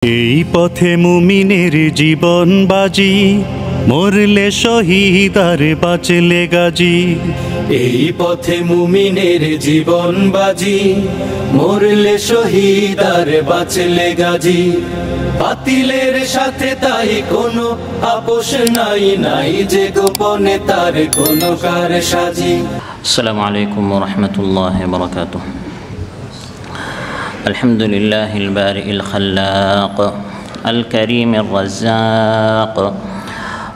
এই পথে মুমিনের জীবন বাজি, মরলে শহীদ আর বাঁচলে গাজী। এই পথে মুমিনের জীবন বাজি, মরলে শহীদ আর বাঁচলে গাজী। বাতিলের সাথে তাই কোনো আপোষ নাই, নাই যে গোপনে তার কোনো কারসাজি। আসসালামু আলাইকুম ওয়া রাহমাতুল্লাহি ওয়া বারাকাতুহু। আলহামদুলিল্লাহিল বারিইল খাল্লাক আল কারীমির রাজ্জাক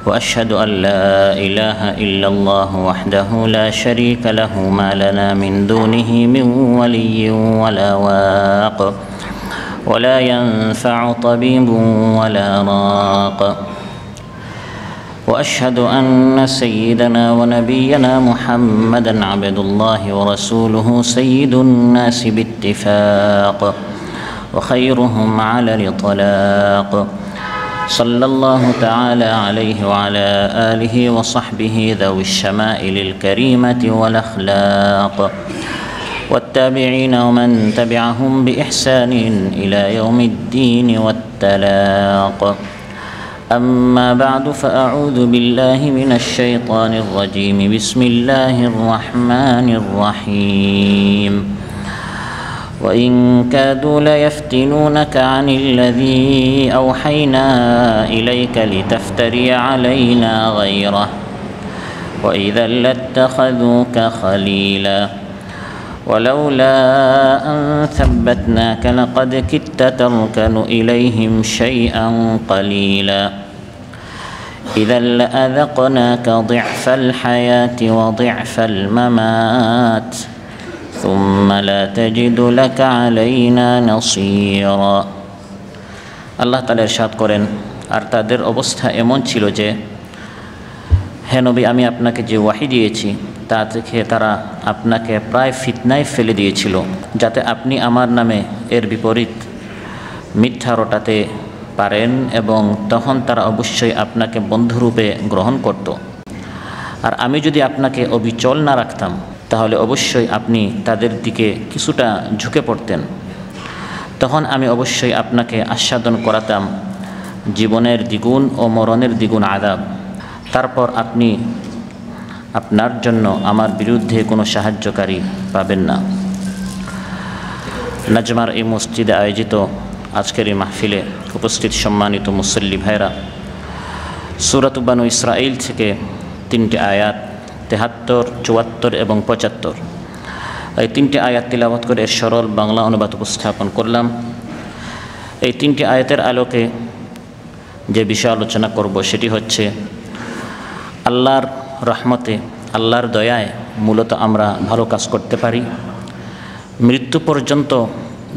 ওয়া আশহাদু আল লা ইলাহা ইল্লাল্লাহ ওয়াহদাহু লা শারীকা লাহু মা লানা মিন দুনিহি মিন ওয়ালিয়্যিন ওয়া লা ওয়াক ওয়া লা ইয়ানফা'ু তাবীবুন ওয়া লা রাক। وأشهد أن سيدنا ونبينا محمدًا عبد الله ورسوله سيد الناس باتفاق وخيرهم على الإطلاق، صلى الله تعالى عليه وعلى آله وصحبه ذوي الشمائل الكريمة والأخلاق، والتابعين ومن تبعهم بإحسان إلى يوم الدين والتلاق. أما بعد فأعوذ بالله من الشيطان الرجيم. بسم الله الرحمن الرحيم. وإن كادوا ليفتنونك عن الذي أوحينا إليك لتفتري علينا غيره وإذا لاتخذوك خليلا ولولا أن ثبتناك لقد كدت تركن إليهم شيئا قليلا إذا لأذقناك ضعف الحياة وضعف الممات ثم لا تجد لك علينا نصيرا। আল্লাহ তাআলা ইরশাদ করেন, আর তাদের অবস্থা এমন ছিল যে, হে নবী, আমি আপনাকে যে ওয়াহি দিয়েছি তা থেকে তারা আপনাকে প্রায় ফিতনায় ফেলে দিয়েছিল, যাতে আপনি আমার নামে এর বিপরীত মিথ্যা রটাতে পারেন, এবং তখন তারা অবশ্যই আপনাকে বন্ধুরূপে গ্রহণ করত। আর আমি যদি আপনাকে অবিচল না রাখতাম তাহলে অবশ্যই আপনি তাদের দিকে কিছুটা ঝুঁকে পড়তেন। তখন আমি অবশ্যই আপনাকে আস্বাদন করাতাম জীবনের দ্বিগুণ ও মরণের দ্বিগুণ আযাব। তারপর আপনি আপনার জন্য আমার বিরুদ্ধে কোনো সাহায্যকারী পাবেন না। নাজমার এই মসজিদে আয়োজিত আজকের এই মাহফিলে উপস্থিত সম্মানিত মুসল্লি ভাইরা, সূরাত বানু ইসরাঈল থেকে 3টি আয়াত 73, 74 এবং 75, এই 3টি আয়াত তিলাওয়াত করে সরল বাংলা অনুবাদ উপস্থাপন করলাম। এই 3টি আয়াতের আলোকে যে বিষয় আলোচনা করব সেটি হচ্ছে, আল্লাহর রহমতে, আল্লাহর দয়ায় মূলত আমরা ভালো কাজ করতে পারি। মৃত্যু পর্যন্ত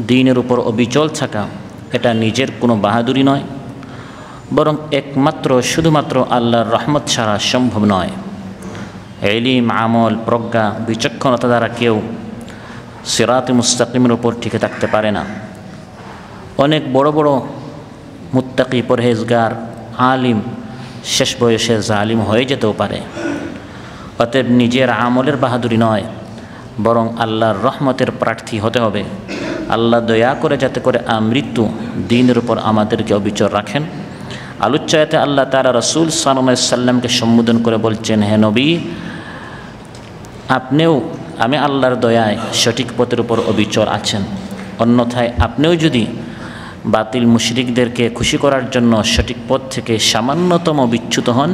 দ্বীনের উপর অবিচল থাকা এটা নিজের কোনো বাহাদুরি নয়, বরং একমাত্র শুধুমাত্র আল্লাহর রহমত ছাড়া সম্ভব নয়। ইলম, আমল, প্রজ্ঞা, বিচক্ষণতা দ্বারা কেউ সিরাতে মুস্তাকিমের উপর টিকে থাকতে পারে না। অনেক বড় বড় মুত্তাকি, পরহেজগার, আলিম শেষ বয়সে জালিম হয়ে যেতেও পারে। অতএব নিজের আমলের বাহাদুরি নয়, বরং আল্লাহর রহমতের প্রার্থী হতে হবে। আল্লাহ দয়া করে যাতে করে মৃত্যু দ্বীনের উপর আমাদেরকে অবিচল রাখেন। আলোচ্য আয়াতে আল্লাহ তাআলা রাসূল সাল্লাল্লাহু আলাইহি সাল্লামকে সম্বোধন করে বলছেন, হে নবী, আপনিও আমি আল্লাহর দয়ায় সঠিক পথের উপর অবিচল আছেন। অন্যথায় আপনিও যদি বাতিল মুশরিকদেরকে খুশি করার জন্য সঠিক পথ থেকে সামান্যতম বিচ্যুত হন,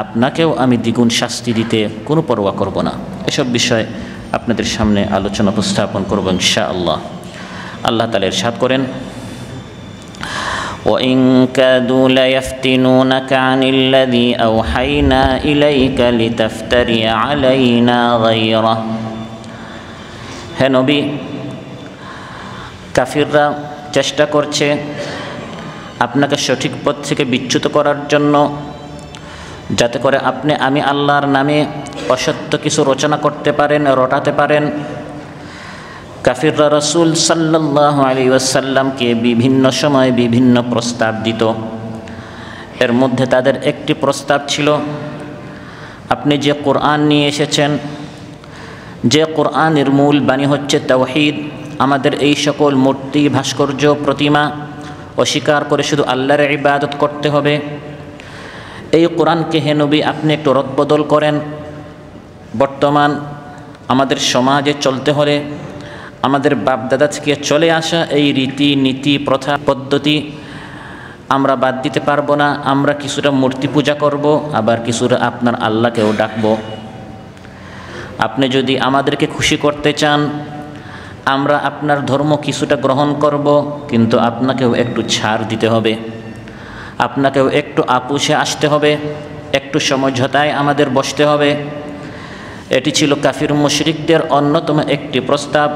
আপনাকেও আমি দ্বিগুণ শাস্তি দিতে কোনো পরোয়া করব না। এসব বিষয় আপনাদের সামনে আলোচনা উপস্থাপন করব ইনশাআল্লাহ। আল্লাহ তাআলা ইরশাদ করেন, وَإِن كَادُوا لَيَفْتِنُونَكَ عَنِ الَّذِي أَوْحَيْنَا إِلَيْكَ لِتَفْتَرِيَ عَلَيْنَا غَيْرَهُ। হে নবী, কাফিররা চেষ্টা করছে আপনাকে সঠিক পথ থেকে বিচ্যুত করার জন্য, যাতে করে আমি আল্লাহর নামে অসত্য কিছু রচনা করতে পারেন, রটাতে পারেন। কাফিররা রাসূল সাল্লাল্লাহু আলাইহি ওয়াসাল্লামকে বিভিন্ন সময় বিভিন্ন প্রস্তাব দিত। এর মধ্যে তাদের একটি প্রস্তাব ছিল, আপনি যে কোরআন নিয়ে এসেছেন, যে কোরআনের মূল বাণী হচ্ছে তাওহীদ, আমাদের এই সকল মূর্তি, ভাস্কর্য, প্রতিমা অস্বীকার করে শুধু আল্লাহর ইবাদত করতে হবে। এই কোরআনকে হে নবী আপনি একটু রদবদল করেন। বর্তমান আমাদের সমাজে চলতে হলে আমাদের বাপদাদা থেকে চলে আসা এই রীতি নীতি প্রথা পদ্ধতি আমরা বাদ দিতে পারবো না। আমরা কিছুটা মূর্তি পূজা করব, আবার কিছুটা আপনার আল্লাহকেও ডাকব। আপনি যদি আমাদেরকে খুশি করতে চান, আমরা আপনার ধর্ম কিছুটা গ্রহণ করব, কিন্তু আপনাকেও একটু ছাড় দিতে হবে, আপনাকেও একটু আপুসে আসতে হবে, একটু সমঝোতায় আমাদের বসতে হবে। এটি ছিল কাফির মুশরিকদের অন্যতম একটি প্রস্তাব।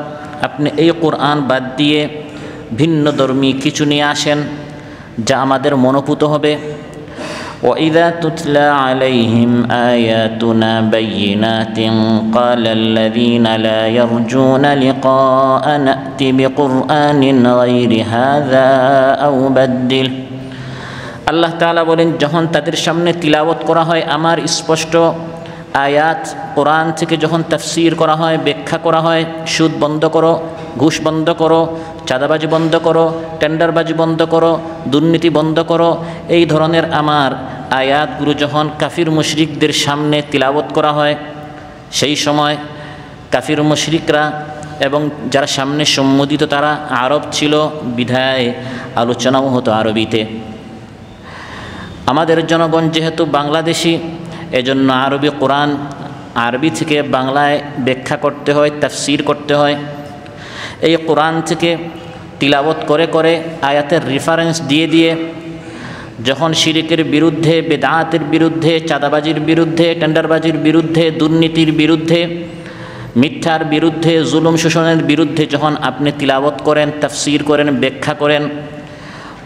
আপনি এই কোরআন বাদ দিয়ে ভিন্ন ধর্মী কিছু নিয়ে আসেন যা আমাদের মনোপুত হবে। وَإِذَا تُتْلَى عَلَيْهِمْ آيَاتُنَا بَيِّنَاتٍ قَالَ الَّذِينَ لَا يَرْجُونَ لِقَاءَنَا ائْتِ بِقُرْآنٍ غَيْرِ هَذَا أَوْ بَدِّلْهُ। আল্লাহ তাআলা বলেন, যখন তাদের সামনে তিলাওয়াত করা হয় আমার স্পষ্ট আয়াত, কোরআন থেকে যখন তাফসীর করা হয়, ব্যাখ্যা করা হয়, সুদ বন্ধ করো, ঘুষ বন্ধ করো, চাঁদাবাজি বন্ধ করো, টেন্ডারবাজি বন্ধ করো, দুর্নীতি বন্ধ করো, এই ধরনের আমার আয়াতগুলো যখন কাফির মুশরিকদের সামনে তিলাওয়াত করা হয়, সেই সময় কাফির মুশরিকরা এবং যারা সামনে সম্মোদিত তারা আরব ছিল, বিধায় আলোচনাও হতো আরবিতে। আমাদের জনগণ যেহেতু বাংলাদেশি, এজন্য আরবি কোরআন আরবি থেকে বাংলায় ব্যাখ্যা করতে হয়, তাফসীর করতে হয়। এই কোরআন থেকে তিলাওয়াত করে করে আয়াতের রেফারেন্স দিয়ে দিয়ে যখন শিরিকের বিরুদ্ধে, বেদাতের বিরুদ্ধে, চাঁদাবাজির বিরুদ্ধে, টেন্ডারবাজির বিরুদ্ধে, দুর্নীতির বিরুদ্ধে, মিথ্যার বিরুদ্ধে, জুলুম শোষণের বিরুদ্ধে যখন আপনি তিলাওয়াত করেন, তাফসীর করেন, ব্যাখ্যা করেন,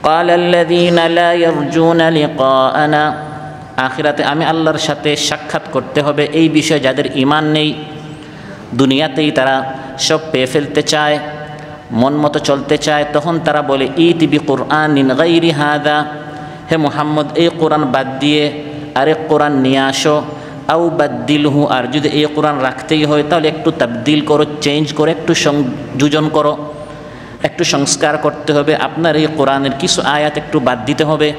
قال الذين لا يرجون لقاءنا, আখিরাতে আমি আল্লাহর সাথে সাক্ষাৎ করতে হবে এই বিষয়ে যাদের ঈমান নেই, দুনিয়াতেই তারা সব পেয়ে ফেলতে চায়, মন মতো চলতে চায়, তখন তারা বলে ইতি বিকুরআনিন গায়রি হাদা, হে মুহাম্মদ এই কোরআন বাদ দিয়ে আরেক কোরআন নিয়ে আসো, আও বাদ্দিলহু, আর যদি এই কোরআন রাখতেই হয় তাহলে একটু তাবদিল করো, চেঞ্জ করো, একটু সংযোজন করো, একটু সংস্কার করতে হবে, আপনার এই কোরআনের কিছু আয়াত একটু বাদ দিতে হবে।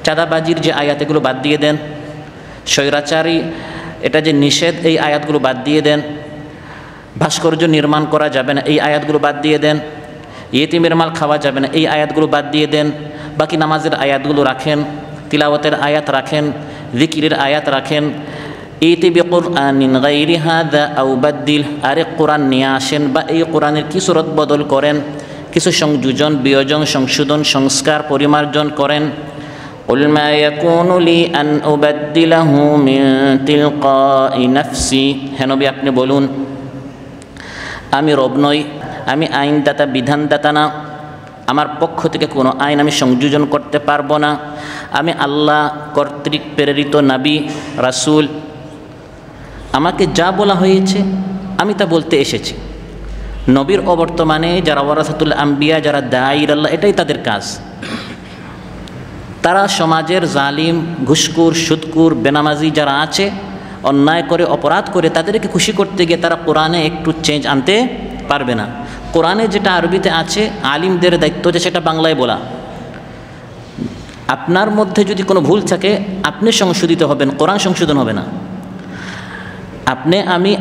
চাঁদাবাজির যে আয়াত এগুলো বাদ দিয়ে দেন, স্বৈরাচারী এটা যে নিষেধ এই আয়াতগুলো বাদ দিয়ে দেন, ভাস্কর্য নির্মাণ করা যাবে না এই আয়াতগুলো বাদ দিয়ে দেন, ইয়েতিমের মাল খাওয়া যাবে না এই আয়াতগুলো বাদ দিয়ে দেন, বাকি নামাজের আয়াতগুলো রাখেন, তিলাওয়াতের আয়াত রাখেন, যিকিরের আয়াত রাখেন। ইতি বিকুরআনিন গায়রি হাদা আও বাদ্দিল, আরেক কোরআন নিয়ে আসেন বা এই কোরআনের কিছু রদবদল করেন, কিছু সংযোজন, বিয়োজন, সংশোধন, সংস্কার, পরিমার্জন করেন। قُلْ مَا يَكُونُ لِي أَنْ أُبَدِّلَهُ مِنْ تِلْقَاءِ نَفْسِي, হে নবী আপনি বলুন আমি রব নই, আমি আইনদাতা, বিধানদাতা না, আমার পক্ষ থেকে কোনো আইন আমি সংযোজন করতে পারবো না। আমি আল্লাহ কর্তৃক প্রেরিত নবী, রাসূল, আমাকে যা বলা হয়েছে আমি তা বলতে এসেছি। নবীর অবর্তমানে যারা ওয়ারাসাতুল আম্বিয়া, যারা দাঈর আল্লাহ, এটাই তাদের কাজ। তারা সমাজের জালিম, ঘুষখোর, সুদখোর, বেনামাজি যারা আছে, অন্যায় করে, অপরাধ করে, তাদেরকে খুশি করতে গিয়ে তারা কোরআনে একটু চেঞ্জ আনতে পারবে না। কোরআনে যেটা আরবিতে আছে আলিমদের দায়িত্ব যে সেটা বাংলায় বলা। আপনার মধ্যে যদি কোনো ভুল থাকে আপনি সংশোধিত হবেন, কোরআন সংশোধন হবে না।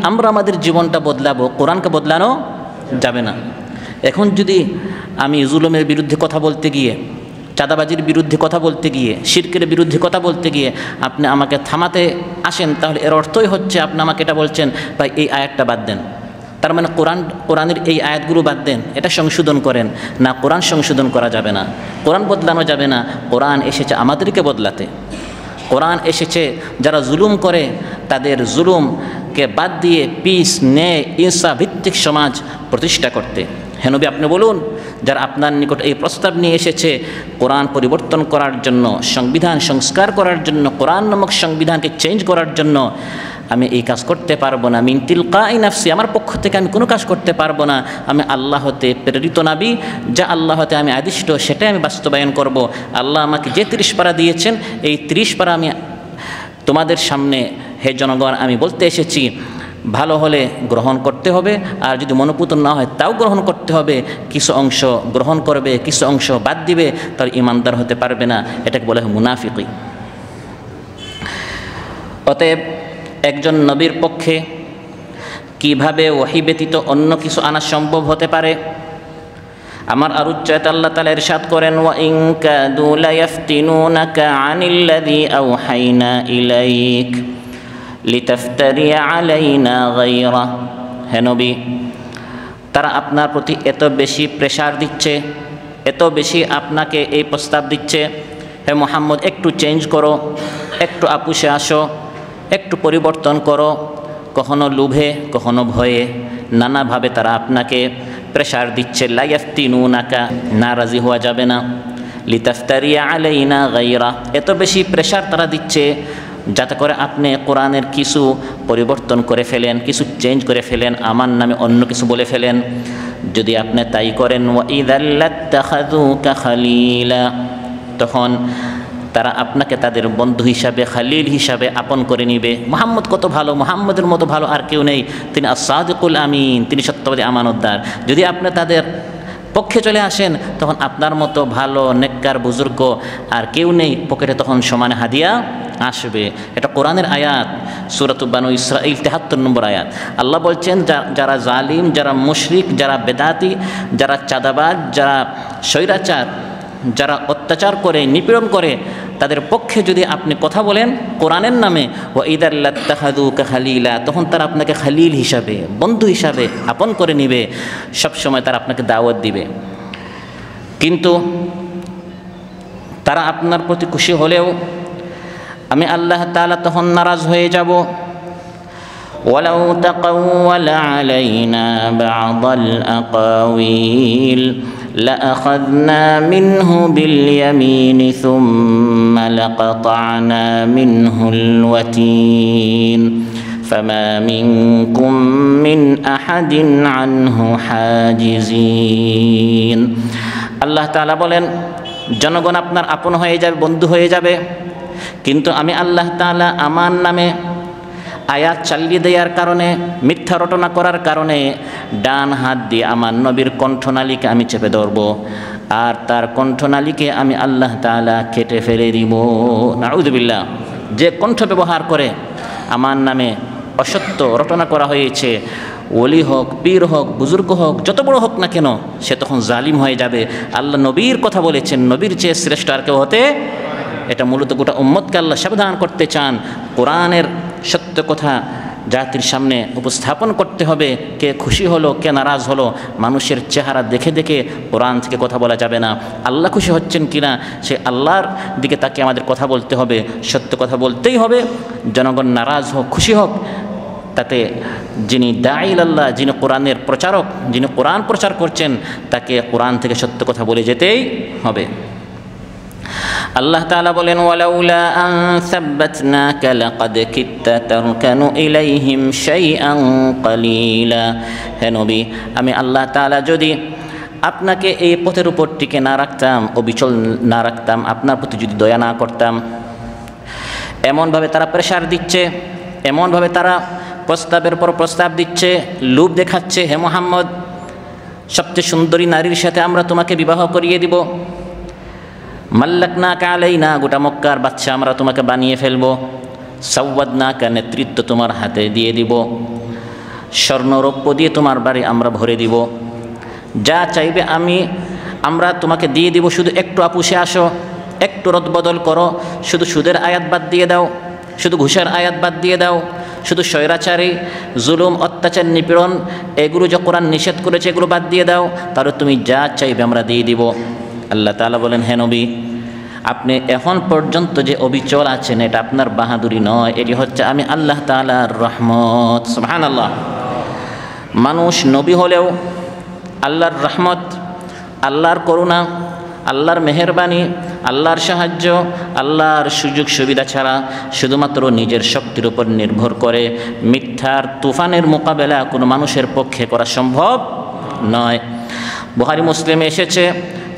আমরা আমাদের জীবনটা বদলাবো, কোরআনকে বদলানো যাবে না। এখন যদি আমি জুলুমের বিরুদ্ধে কথা বলতে গিয়ে, চাঁদাবাজির বিরুদ্ধে কথা বলতে গিয়ে, শিরকের বিরুদ্ধে কথা বলতে গিয়ে আপনি আমাকে থামাতে আসেন, তাহলে এর অর্থই হচ্ছে আপনি আমাকে এটা বলছেন ভাই এই আয়াতটা বাদ দেন, তার মানে কোরআনের এই আয়াতগুলো বাদ দেন, এটা সংশোধন করেন। না, কোরআন সংশোধন করা যাবে না, কোরআন বদলানো যাবে না। কোরআন এসেছে আমাদেরকে বদলাতে, কোরআন এসেছে যারা জুলুম করে তাদের জুলুমকে বাদ দিয়ে পিস, ন্যায়, ইনসাফ ভিত্তিক সমাজ প্রতিষ্ঠা করতে। হে নবী আপনি বলুন, যারা আপনার নিকট এই প্রস্তাব নিয়ে এসেছে কোরআন পরিবর্তন করার জন্য, সংবিধান সংস্কার করার জন্য, কোরআন নামক সংবিধানকে চেঞ্জ করার জন্য, আমি এই কাজ করতে পারবো না। মিন তিলকাই নাফসি, আমার পক্ষ থেকে আমি কোনো কাজ করতে পারবো না। আমি আল্লাহ হতে প্রেরিত নবী, যা আল্লাহ হতে আমি আদিষ্ট সেটাই আমি বাস্তবায়ন করব। আল্লাহ আমাকে যে 30 পারা দিয়েছেন এই 30 পারা আমি তোমাদের সামনে হে জনগণ আমি বলতে এসেছি। ভালো হলে গ্রহণ করতে হবে, আর যদি মনোপুত না হয় তাও গ্রহণ করতে হবে। কিছু অংশ গ্রহণ করবে, কিছু অংশ বাদ দিবে, তার ইমানদার হতে পারবে না। এটাকে বলা হয় মুনাফিকি। অতএব একজন নবীর পক্ষে কিভাবে ওহী ব্যতীত অন্য কিছু আনা সম্ভব হতে পারে? আমার আর উচ্চায়ত আল্লাহ তাআলা ইরশাদ করেন, ওয়া ইন কাদু লা ইফতিনুনাকা আনিল্লাযী আওহাইনা ইলাইক লিতাফতারি আলাইনা গায়রা। হে নবী, তারা আপনার প্রতি এত বেশি প্রেসার দিচ্ছে, এত বেশি আপনাকে এই প্রস্তাব দিচ্ছে, হে মুহাম্মদ একটু চেঞ্জ করো, একটু আপুসে আসো, একটু পরিবর্তন করো। কখনো লোভে, কখনো ভয়ে, নানাভাবে তারা আপনাকে প্রেসার দিচ্ছে। লা ইফতিনুনাকা, নারাজি হওয়া যাবে না। লিতাফতারি আলাইনা গায়রা, এত বেশি প্রেসার তারা দিচ্ছে যাতে করে আপনি কোরআনের কিছু পরিবর্তন করে ফেলেন, কিছু চেঞ্জ করে ফেলেন, আমার নামে অন্য কিছু বলে ফেলেন। যদি আপনি তাই করেন, ওয়া ইযাল লাত্তাখাযুকা খালীলা, তখন তারা আপনাকে তাদের বন্ধু হিসাবে, খালিল হিসাবে আপন করে নিবে। মুহাম্মদ কত ভালো, মুহাম্মদের মতো ভালো আর কেউ নেই, তিনি আস-সাদিকুল আমিন, তিনি সত্যবাদী আমানতদার। যদি আপনি তাদের পক্ষে চলে আসেন, তখন আপনার মতো ভালো নেককার বুজুর্গ আর কেউ নেই, পকেটে তখন সমানে হাদিয়া আসবে। এটা কোরআনের আয়াত, সূরা বানু ইসরাঈল ৭৩ নম্বর আয়াত। আল্লাহ বলছেন, যারা জালিম, যারা মুশরিক, যারা বেদাতি, যারা চাঁদাবাজ, যারা স্বৈরাচার, যারা অত্যাচার করে, নিপীড়ন করে, তাদের পক্ষে যদি আপনি কথা বলেন কোরআনের নামে, ওয়া ইযাল লাত্তাখাযুকা খালীলা, তখন তারা আপনাকে খালিল হিসাবে, বন্ধু হিসাবে আপন করে নিবে, সবসময় তারা আপনাকে দাওয়াত দিবে। কিন্তু তারা আপনার প্রতি খুশি হলেও আমি আল্লাহ তাআলা তখন নারাজ হয়ে যাব। ওয়ালাউ তাকাওয়ালা আলাইনা বা'দাল আকাওয়িল লাআখাযনা মিনহু বিল ইয়ামিনি সুম্মা লাকাতা'না মিনহুল ওয়াতিন ফামা মিনকুম মিন আহাদিন আনহু হাজিজিন। আল্লাহ তাআলা বলেন, জনগণ আপনার আপন হয়ে যাবে, বন্ধু হয়ে যাবে, কিন্তু আমি আল্লাহ তাআলা আমার নামে আয়াত চালিয়ে দেওয়ার কারণে, মিথ্যা রটনা করার কারণে ডান হাত দিয়ে আমার নবীর কণ্ঠনালীকে আমি চেপে ধরব, আর তার কণ্ঠনালীকে আমি আল্লাহ তাআলা কেটে ফেলে দিব। নাউযুবিল্লাহ। যে কণ্ঠ ব্যবহার করে আমার নামে অসত্য রটনা করা হয়েছে, ওলি হোক, পীর হোক, বুজুর্গ হোক, যত বড় হোক না কেন, সে তখন জালিম হয়ে যাবে। আল্লাহ নবীর কথা বলেছেন, নবীর চেয়ে শ্রেষ্ঠ আর কেউ হতে। এটা মূলত গোটা উম্মতকে আল্লাহ সাবধান করতে চান। কোরআনের সত্য কথা জাতির সামনে উপস্থাপন করতে হবে। কে খুশি হলো, কে নারাজ হলো, মানুষের চেহারা দেখে দেখে কোরআন থেকে কথা বলা যাবে না। আল্লাহ খুশি হচ্ছেন কিনা, সে আল্লাহর দিকে তাকে আমাদের কথা বলতে হবে, সত্য কথা বলতেই হবে। জনগণ নারাজ হোক, খুশি হোক, তাতে যিনি দাঈল আল্লাহ, যিনি কোরআনের প্রচারক, যিনি কোরআন প্রচার করছেন, তাকে কোরআন থেকে সত্য কথা বলে যেতেই হবে। আল্লাহ তাআলা বলেন, ওয়ালাউলা আন সাব্বাতনাকা লাকাদ কিত্তা তারকানু ইলাইহিম শাইআন কালীলা। হে নবী, আমি আল্লাহ তাআলা যদি আপনাকে এই পথের উপর টিকে না রাখতাম, অবিচল না রাখতাম, আপনার প্রতি যদি দয়া না করতাম। এমনভাবে তারা প্রেসার দিচ্ছে, এমনভাবে তারা প্রস্তাবের পর প্রস্তাব দিচ্ছে, লোভ দেখাচ্ছে, হে মুহাম্মদ, সবচেয়ে সুন্দরী নারীর সাথে আমরা তোমাকে বিবাহ করিয়ে দিব। মাল্লাকনাকা আলাইনা, গোটা মক্কার বাদশা আমরা তোমাকে বানিয়ে ফেলবো। সাওয়াদনাকা, নেতৃত্ব তোমার হাতে দিয়ে দিব। স্বর্ণরৌপ্য দিয়ে তোমার বাড়ি আমরা ভরে দিব। যা চাইবে আমরা তোমাকে দিয়ে দিব, শুধু একটু আপুসে আসো, একটু রদবদল করো, শুধু সুদের আয়াত বাদ দিয়ে দাও, শুধু ঘুষের আয়াত বাদ দিয়ে দাও, শুধু স্বৈরাচারী, জুলুম, অত্যাচার, নিপীড়ন, এগুলো যে কোরআন নিষেধ করেছে এগুলো বাদ দিয়ে দাও, তাহলে তুমি যা চাইবে আমরা দিয়ে দিব। আল্লাহ তাআলা বলেন, হে নবী, আপনি এখন পর্যন্ত যে অবিচল আছেন, এটা আপনার বাহাদুরি নয়, এটি হচ্ছে আমি আল্লাহ তাআলার রহমত। সুবহানাল্লাহ। মানুষ নবী হলেও আল্লাহর রহমত, আল্লাহর করুণা, আল্লাহর মেহেরবানি, আল্লাহর সাহায্য, আল্লাহর সুযোগ সুবিধা ছাড়া শুধুমাত্র নিজের শক্তির উপর নির্ভর করে মিথ্যার তুফানের মোকাবেলা কোনো মানুষের পক্ষে করা সম্ভব নয়। বুখারী মুসলিমে এসেছে,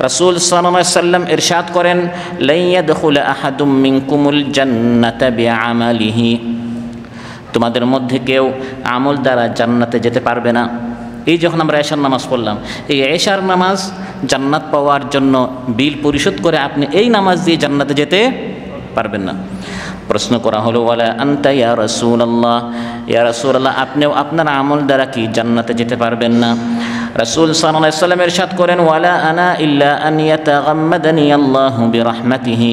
রাসূল সাল্লাল্লাহু আলাইহি ওয়াসাল্লাম ইরশাদ করেন, লা ইয়াদখুলু আহাদুম মিনকুমুল জান্নাতা বিআমালিহি। তোমাদের মধ্যে কেউ আমল দ্বারা জান্নাতে যেতে পারবে না। এই যখন আমরা এশার নামাজ পড়লাম, এই এশার নামাজ জান্নাত পাওয়ার জন্য বিল পরিশোধ করে আপনি এই নামাজ দিয়ে জান্নাতে যেতে পারবেন না। প্রশ্ন করা হলো, ওয়ালা আনতা ইয়া রাসূলুল্লাহ, ইয়া রাসূলুল্লাহ আপনিও আপনার আমল দ্বারা কি জান্নাতে যেতে পারবেন না? রাসূল সাল্লাল্লাহু আলাইহি ওয়াসাল্লাম ইরশাদ করেন, ওয়ালা আনা ইল্লা আন ইয়াতাগাম্মাদানি আল্লাহু বিরহমাতিহি,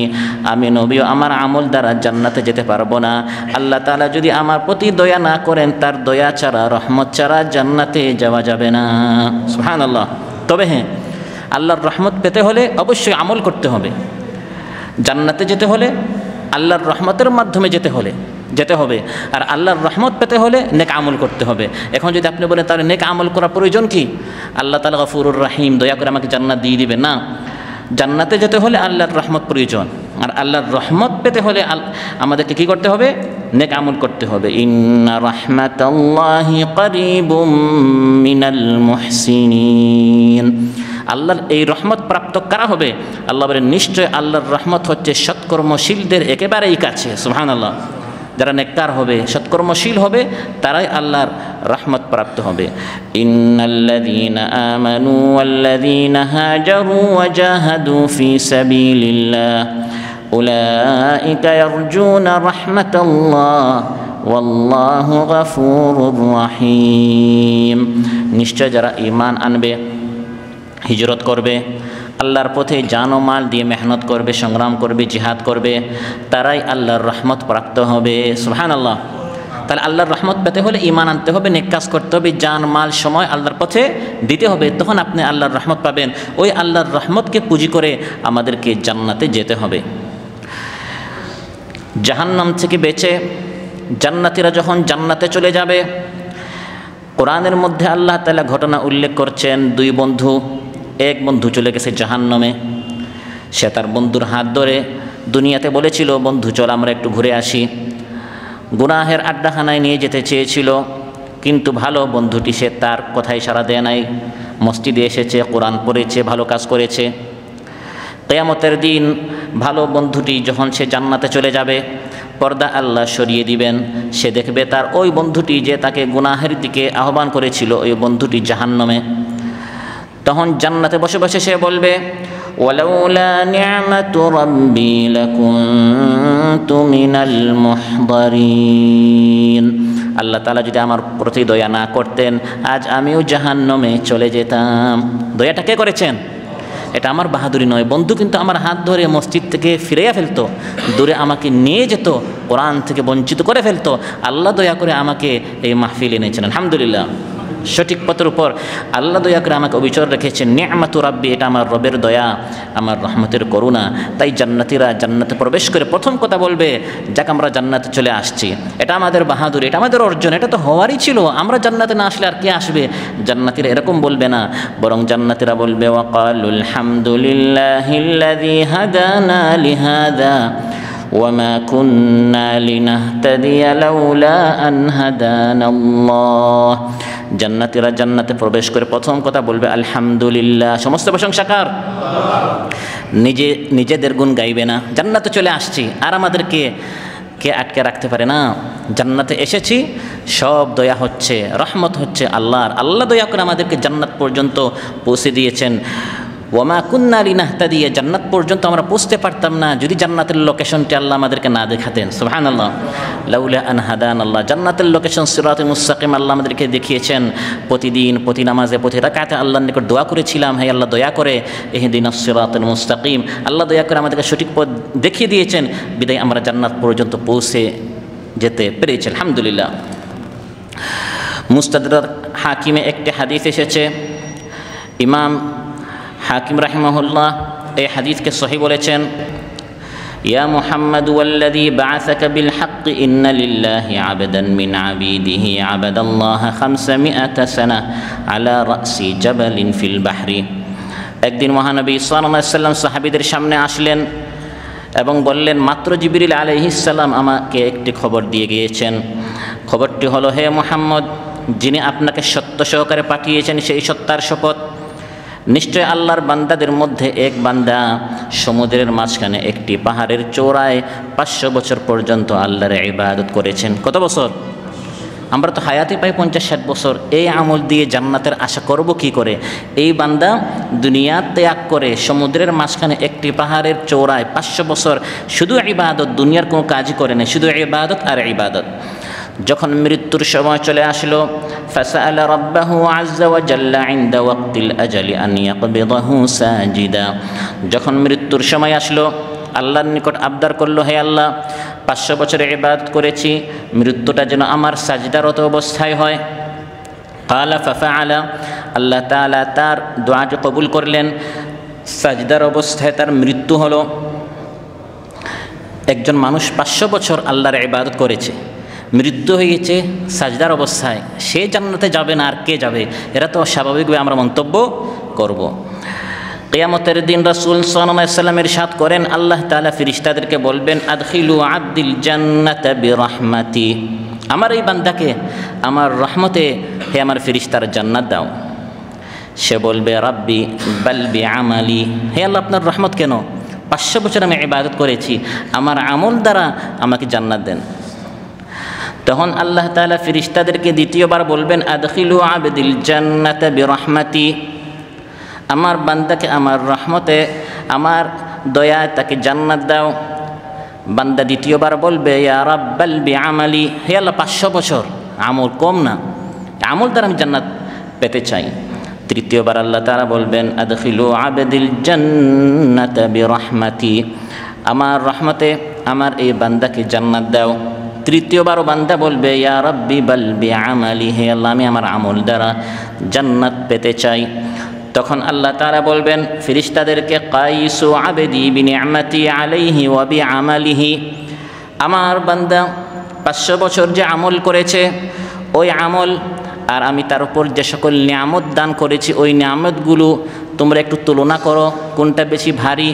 আমি নবীও আমার আমল দ্বারা জান্নাতে যেতে পারবো না। আল্লাহ তাআলা যদি আমার প্রতি দয়া না করেন, তার দয়া ছাড়া, রহমত ছাড়া জান্নাতে যাওয়া যাবে না। সুবহানাল্লাহ। তবে হ্যাঁ, আল্লাহর রহমত পেতে হলে অবশ্যই আমল করতে হবে। জান্নাতে যেতে হলে আল্লাহর রহমতের মাধ্যমে যেতে হবে। আর আল্লাহর রহমত পেতে হলে নেক আমল করতে হবে। এখন যদি আপনি বলেন তাহলে নেক আমল করা প্রয়োজন কি? আল্লাহ তাআলা গফুরুর রহিম, দয়া করে আমাকে জান্নাত দিয়ে দিবে না। জান্নাতে যেতে হলে আল্লাহর রহমত প্রয়োজন। আর আল্লাহর রহমত পেতে হলে আমাদেরকে কি করতে হবে? নেক আমল করতে হবে। ইন্না রাহমাতাল্লাহি করিবুম মিনাল মুহসিনিন। আল্লাহর এই রহমত প্রাপ্ত কারা হবে? আল্লাহ বলেন, নিশ্চয় আল্লাহর রহমত হচ্ছে সৎকর্মশীলদের একেবারেই কাছে। সুবহানাল্লাহ। যারা নেককার হবে, সৎকর্মশীল হবে, তারাই আল্লাহর রহমত প্রাপ্ত হবে। ইন্নাল্লাযীনা আমানু ওয়াল্লাযীনা হাজারু ওয়া জাহাদু ফি সাবিলিল্লাহ উলাইকা ইয়ারজুনা রাহমাতাল্লাহ ওয়াল্লাহু গফুরুর রহিম। নিশ্চয় যারা ঈমান আনবে, হিজরত করবে, আল্লাহর পথে জান ও মাল দিয়ে মেহনত করবে, সংগ্রাম করবে, জিহাদ করবে, তারাই আল্লাহর রহমত প্রাপ্ত হবে। সুবহানাল্লাহ। তাহলে আল্লাহর রহমত পেতে হলে ঈমান আনতে হবে, নেক কাজ করতে হবে, জান মাল সময় আল্লাহর পথে দিতে হবে, তখন আপনি আল্লাহর রহমত পাবেন। ওই আল্লাহর রহমতকে পুঁজি করে আমাদেরকে জান্নাতে যেতে হবে। জাহান্নাম থেকে বেঁচে জান্নাতীরা যখন জান্নাতে চলে যাবে, কোরআনের মধ্যে আল্লাহ তাআলা ঘটনা উল্লেখ করছেন। দুই বন্ধু, এক বন্ধু চলে গেছে জাহান্নামে। সে তার বন্ধুর হাত ধরে দুনিয়াতে বলেছিল, বন্ধু চল আমরা একটু ঘুরে আসি। গুনাহের আড্ডাখানায় নিয়ে যেতে চেয়েছিল, কিন্তু ভালো বন্ধুটি সে তার কথায় সাড়া দেয় নাই। মসজিদে এসেছে, কোরআন পড়েছে, ভালো কাজ করেছে। কিয়ামতের দিন ভালো বন্ধুটি যখন সে জান্নাতে চলে যাবে, পর্দা আল্লাহ সরিয়ে দিবেন। সে দেখবে তার ওই বন্ধুটি যে তাকে গুনাহের দিকে আহ্বান করেছিল, ওই বন্ধুটি জাহান্নামে। তখন জান্নাতে বসে বসে সে বলবে, ওয়ালাউলা নি'মাতু রাব্বি লাকুনতু মিনাল মুহদারিন। আল্লাহ তাআলা যদি আমার প্রতি দয়া না করতেন, আজ আমিও জাহান্নামে চলে যেতাম। দয়াটা কে করেছেন? এটা আমার বাহাদুরি নয়। বন্ধু কিন্তু আমার হাত ধরে মসজিদ থেকে ফিরিয়ে ফেলতো, দূরে আমাকে নিয়ে যেত, কোরআন থেকে বঞ্চিত করে ফেলতো। আল্লাহ দয়া করে আমাকে এই মাহফিলে এনেছেন, আলহামদুলিল্লাহ। সঠিক পথের উপর আল্লাহ দয়া করে আমাকে অবিচর রেখেছেন। নি'মাতু রাব্বি, এটা আমার রবের দয়া, আমার রহমতের করুণা। তাই জান্নাতীরা জান্নাতে প্রবেশ করে প্রথম কথা বলবে, যাক আমরা জান্নাতে চলে আসছি। এটা আমাদের বাহাদুরি, এটা আমাদের অর্জন, এটা তো হওয়ারই ছিল। আমরা জান্নাতে না আসলে আর কে আসবে? জান্নাতীরা এরকম বলবে না, বরং জান্নাতীরা বলবে, ওয়াকালুল হামদুলিল্লাহিল্লাযী হাদানা লিহাযা ওয়ামা কুন্না লিনাহতাদিয়া লাউলা আন হাদানাল্লাহ। জান্নাতীরা জান্নাতে প্রবেশ করে প্রথম কথা বলবে আলহামদুলিল্লাহ, সমস্ত প্রশংসা কার? নিজেদের গুণ গাইবে না। জান্নাতে চলে আসছি, আর আমাদেরকে কে আটকে রাখতে পারে না? জান্নাতে এসেছি, সব দয়া হচ্ছে, রহমত হচ্ছে আল্লাহর। আল্লাহ দয়া করে আমাদেরকে জান্নাত পর্যন্ত পৌঁছে দিয়েছেন। ওয়ামা কুন্না লিনাহতাদিয়া, জান্নাত পর্যন্ত আমরা পৌঁছতে পারতাম না যদি জান্নাতের লোকেশনটি আল্লাহ আমাদেরকে না দেখাতেন। সুবহানাল্লাহ। লাউলা আন হাদানাল্লাহ, জান্নাতের লোকেশন সিরাতুল মুস্তাকিম আল্লাহ আমাদেরকে দেখিয়েছেন। প্রতিদিন প্রতি নামাজে প্রতি রাকাতে আল্লাহর নিকট দোয়া করেছিলাম, হে আল্লাহ দয়া করে ইহদিনাস সিরাতুল মুস্তাকিম। আল্লাহ দয়া করে আমাদেরকে সঠিক পথ দেখিয়ে দিয়েছেন, বিদায় আমরা জান্নাত পর্যন্ত পৌঁছে যেতে পেরেছি, আলহামদুলিল্লাহ। মুস্তাদরাক হাকিমে একটি হাদিস এসেছে, ইমাম হাকিম রাহিমাহুল্লাহ এই হাদিসকে সহিহ বলেছেন। ইয়া মুহাম্মাদু ওয়াল্লাযী বা'আসাকা বিল হাক্কি ইন্না লিল্লাহি আবদান মিন আবিদিহি আবাদাল্লাহ 500 সানা আলা রাসি জাবালিন ফিল বাহরি। একদিন মহানবী সাল্লাল্লাহু আলাইহি ওয়াসাল্লাম সাহাবীদের সামনে আসলেন এবং বললেন, মাত্র জিবরিল আলাইহিস সালাম আমাকে একটি খবর দিয়ে গিয়েছেন। খবরটি হলো, হে মুহাম্মদ, যিনি আপনাকে সত্য সহকারে পাঠিয়েছেন সেই সত্তার শপথ, নিশ্চয় আল্লাহর বান্দাদের মধ্যে এক বান্দা সমুদ্রের মাঝখানে একটি পাহাড়ের চূড়ায় 500 বছর পর্যন্ত আল্লাহর ইবাদত করেছেন। কত বছর? আমরা তো হায়াতে পাই 50-60 বছর, এই আমল দিয়ে জান্নাতের আশা করব কি করে? এই বান্দা দুনিয়া ত্যাগ করে সমুদ্রের মাঝখানে একটি পাহাড়ের চৌড়ায় 500 বছর শুধু ইবাদত, দুনিয়ার কোনো কাজই করে না, শুধু ইবাদত আর ইবাদত। যখন মৃত্যুর সময় চলে আসলো, ফাসাআলা রাব্বাহু আযজা ওয়া জাল্লা ইনদা ওয়াক্তিল আজালি আন ইয়াকবিদাহু সাজিদা। যখন মৃত্যুর সময় আসলো, আল্লাহর নিকট আবদার করলো, হে আল্লাহ, 500 বছরের ইবাদত করেছি, মৃত্যুটা যেন আমার সাজদারত অবস্থায় হয়। ক্বালা ফাফআলা, আল্লাহ তাআলা তার দোয়াটি কবুল করলেন, সাজদার অবস্থায় তার মৃত্যু হলো। একজন মানুষ 500 বছর আল্লাহর ইবাদত করেছে, মৃত্যু হয়েছে সাজদার অবস্থায়, সে জান্নাতে যাবে না আর কে যাবে? এরা তো স্বাভাবিকভাবে আমরা মন্তব্য করব। কিয়ামতের দিন রাসূল সাল্লাল্লাহু আলাইহি ওয়াসাল্লাম ইরশাদ করেন, আল্লাহ তাআলা ফেরেশতাদেরকে বলবেন, আদখিলু আবদিল জান্নাতা বিরহমাতি, আমার এই বান্দাকে আমার রহমতে হে আমার ফেরেশতারা জান্নাত দাও। সে বলবে, রাব্বি বাল বিআমালি, হে আল্লাহ আপনার রহমত কেন? 500 বছর আমি ইবাদত করেছি, আমার আমল দ্বারা আমাকে জান্নাত দেন। তখন আল্লাহ তাআলা ফেরেশতাদেরকে দ্বিতীয়বার বলবেন, আদখিলু আবদিল জান্নাতা বিরহমাতি, আমার বান্দাকে আমার রহমতে আমার দয়ায় তাকে জান্নাত দাও। বান্দা দ্বিতীয়বার বলবে, ইয়া রাব্বাল বিআমালি, হে আল্লাহ 500 বছর আমল কম না, আমল দ্বারা আমি জান্নাত পেতে চাই। তৃতীয়বার আল্লাহ তাআলা বলবেন, আদখিলু আবদিল জান্নাতা বিরহমাতি, আমার রহমতে আমার এই বান্দাকে জান্নাত দাও। তৃতীয়বারও বান্দা বলবে, ইয়া রাব্বি বাল বিআমালি, হে আল্লাহ আমি আমার আমল দ্বারা জান্নাত পেতে চাই। তখন আল্লাহ তাআলা বলবেন ফেরেশতাদেরকে, কাইসু আবদি বিনিআমাতি আলাইহি ওয়া বিআমালিহি, আমার বান্দা 500 বছর যে আমল করেছে ওই আমল আর আমি তার উপর যে সকল নিয়ামত দান করেছি ওই নিয়ামতগুলো তোমরা একটু তুলনা করো, কোনটা বেশি ভারী।